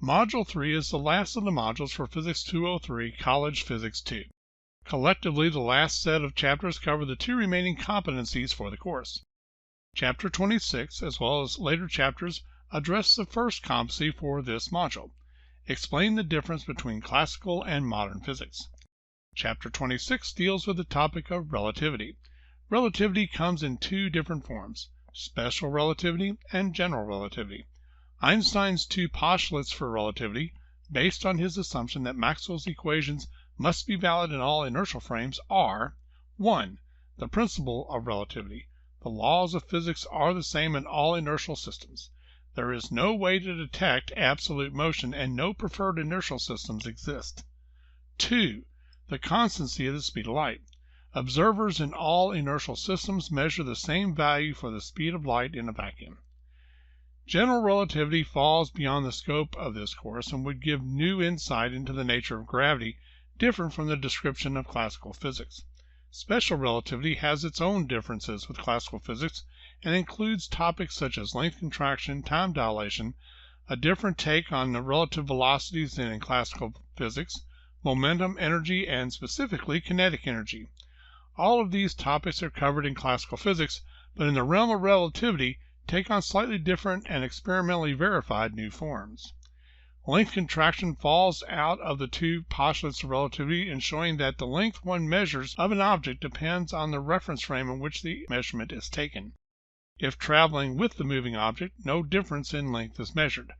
Module 3 is the last of the modules for Physics 203, College Physics 2. Collectively, the last set of chapters cover the two remaining competencies for the course. Chapter 26, as well as later chapters, address the first competency for this module. Explain the difference between classical and modern physics. Chapter 26 deals with the topic of relativity. Relativity comes in two different forms: special relativity and general relativity. Einstein's two postulates for relativity, based on his assumption that Maxwell's equations must be valid in all inertial frames, are: 1. The principle of relativity. The laws of physics are the same in all inertial systems. There is no way to detect absolute motion, and no preferred inertial systems exist. 2. The constancy of the speed of light. Observers in all inertial systems measure the same value for the speed of light in a vacuum. General relativity falls beyond the scope of this course and would give new insight into the nature of gravity, different from the description of classical physics. Special relativity has its own differences with classical physics and includes topics such as length contraction, time dilation, a different take on the relative velocities than in classical physics, momentum, energy, and specifically kinetic energy. All of these topics are covered in classical physics, but in the realm of relativity take on slightly different and experimentally verified new forms. Length contraction falls out of the two postulates of relativity in showing that the length one measures of an object depends on the reference frame in which the measurement is taken. If traveling with the moving object, no difference in length is measured.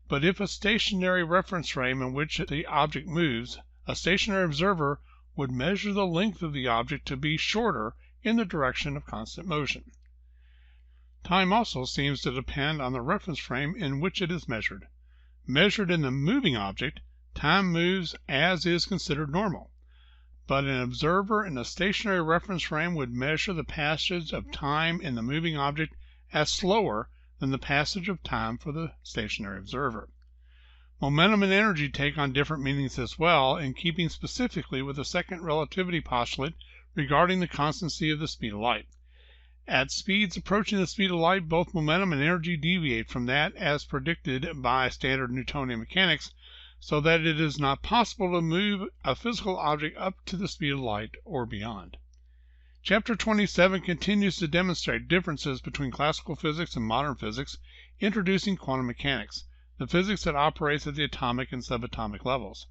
But if a stationary reference frame in which the object moves, a stationary observer would measure the length of the object to be shorter in the direction of constant motion. Time also seems to depend on the reference frame in which it is measured. Measured in the moving object, time moves as is considered normal, but an observer in a stationary reference frame would measure the passage of time in the moving object as slower than the passage of time for the stationary observer. Momentum and energy take on different meanings as well, in keeping specifically with the second relativity postulate regarding the constancy of the speed of light. At speeds approaching the speed of light, both momentum and energy deviate from that as predicted by standard Newtonian mechanics, so that it is not possible to move a physical object up to the speed of light or beyond. Chapter 27 continues to demonstrate differences between classical physics and modern physics, introducing quantum mechanics, the physics that operates at the atomic and subatomic levels.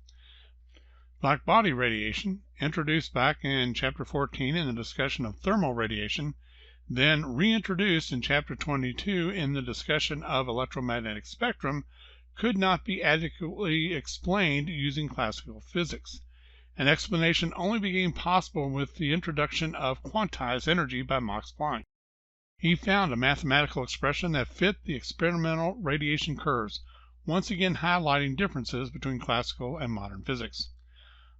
Black body radiation, introduced back in Chapter 14 in the discussion of thermal radiation, then reintroduced in Chapter 22 in the discussion of electromagnetic spectrum, could not be adequately explained using classical physics. An explanation only became possible with the introduction of quantized energy by Max Planck. He found a mathematical expression that fit the experimental radiation curves, once again highlighting differences between classical and modern physics.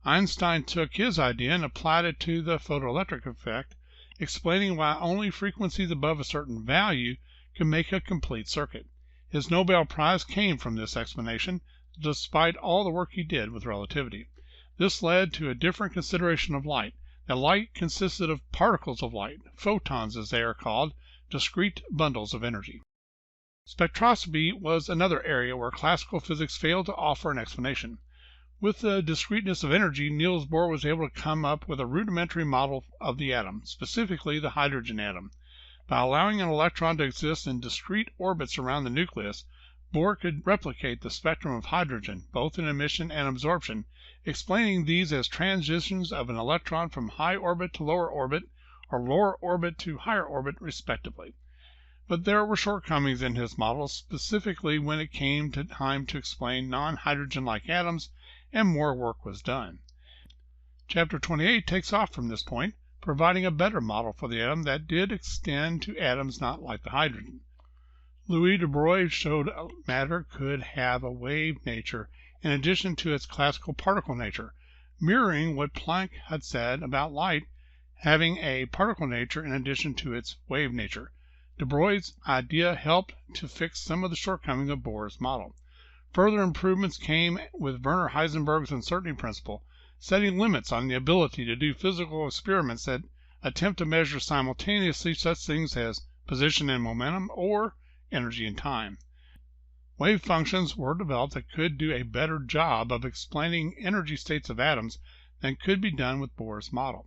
Einstein took his idea and applied it to the photoelectric effect, explaining why only frequencies above a certain value can make a complete circuit. His Nobel Prize came from this explanation, despite all the work he did with relativity. This led to a different consideration of light. That light consisted of particles of light, photons as they are called, discrete bundles of energy. Spectroscopy was another area where classical physics failed to offer an explanation. With the discreteness of energy, Niels Bohr was able to come up with a rudimentary model of the atom, specifically the hydrogen atom. By allowing an electron to exist in discrete orbits around the nucleus, Bohr could replicate the spectrum of hydrogen, both in emission and absorption, explaining these as transitions of an electron from high orbit to lower orbit, or lower orbit to higher orbit, respectively. But there were shortcomings in his model, specifically when it came to time to explain non-hydrogen-like atoms, and more work was done. Chapter 28 takes off from this point, providing a better model for the atom that did extend to atoms not like the hydrogen. Louis de Broglie showed matter could have a wave nature in addition to its classical particle nature, mirroring what Planck had said about light having a particle nature in addition to its wave nature. De Broglie's idea helped to fix some of the shortcomings of Bohr's model. Further improvements came with Werner Heisenberg's uncertainty principle, setting limits on the ability to do physical experiments that attempt to measure simultaneously such things as position and momentum or energy and time. Wave functions were developed that could do a better job of explaining energy states of atoms than could be done with Bohr's model.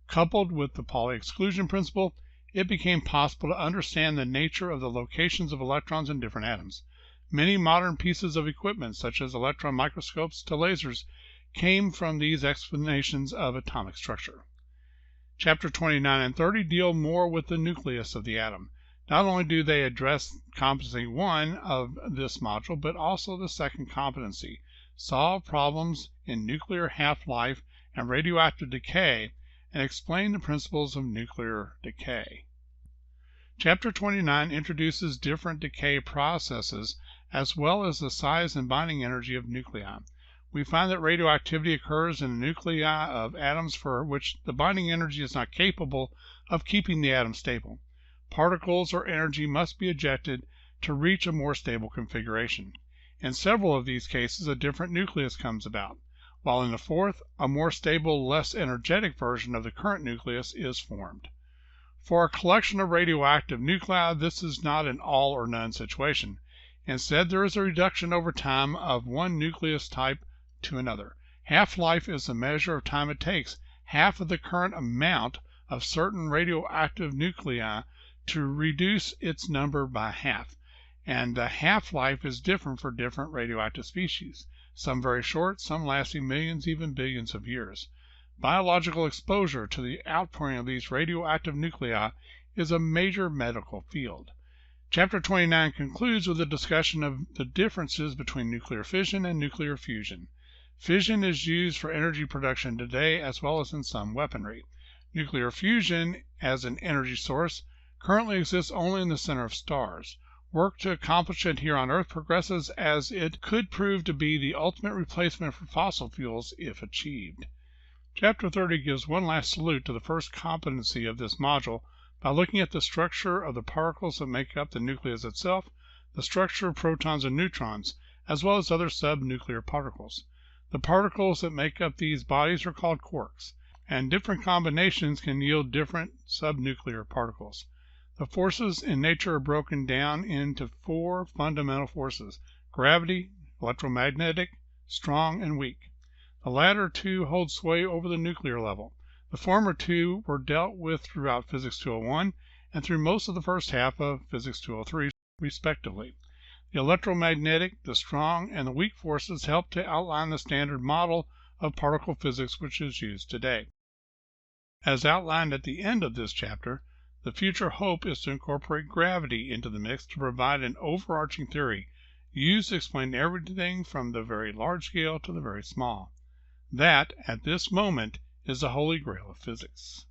Coupled with the Pauli exclusion principle, it became possible to understand the nature of the locations of electrons in different atoms. Many modern pieces of equipment, such as electron microscopes to lasers, came from these explanations of atomic structure. Chapter 29 and 30 deal more with the nucleus of the atom. Not only do they address competency 1 of this module, but also the second competency, solve problems in nuclear half-life and radioactive decay, and explain the principles of nuclear decay. Chapter 29 introduces different decay processes as well as the size and binding energy of nuclei. We find that radioactivity occurs in the nuclei of atoms for which the binding energy is not capable of keeping the atom stable. Particles or energy must be ejected to reach a more stable configuration. In several of these cases, a different nucleus comes about, while in the fourth, a more stable, less energetic version of the current nucleus is formed. For a collection of radioactive nuclei, this is not an all or none situation. Instead, there is a reduction over time of one nucleus type to another. Half-life is the measure of time it takes half of the current amount of certain radioactive nuclei to reduce its number by half, and the half-life is different for different radioactive species, some very short, some lasting millions, even billions of years. Biological exposure to the outpouring of these radioactive nuclei is a major medical field. Chapter 29 concludes with a discussion of the differences between nuclear fission and nuclear fusion. Fission is used for energy production today as well as in some weaponry. Nuclear fusion, as an energy source, currently exists only in the center of stars. Work to accomplish it here on Earth progresses as it could prove to be the ultimate replacement for fossil fuels if achieved. Chapter 30 gives one last salute to the first competency of this module by looking at the structure of the particles that make up the nucleus itself, the structure of protons and neutrons, as well as other subnuclear particles. The particles that make up these bodies are called quarks, and different combinations can yield different subnuclear particles. The forces in nature are broken down into four fundamental forces: gravity, electromagnetic, strong, and weak. The latter two hold sway over the nuclear level. The former two were dealt with throughout Physics 201 and through most of the first half of Physics 203, respectively. The electromagnetic, the strong, and the weak forces help to outline the standard model of particle physics which is used today. As outlined at the end of this chapter, the future hope is to incorporate gravity into the mix to provide an overarching theory used to explain everything from the very large scale to the very small. That, at this moment, is the holy grail of physics.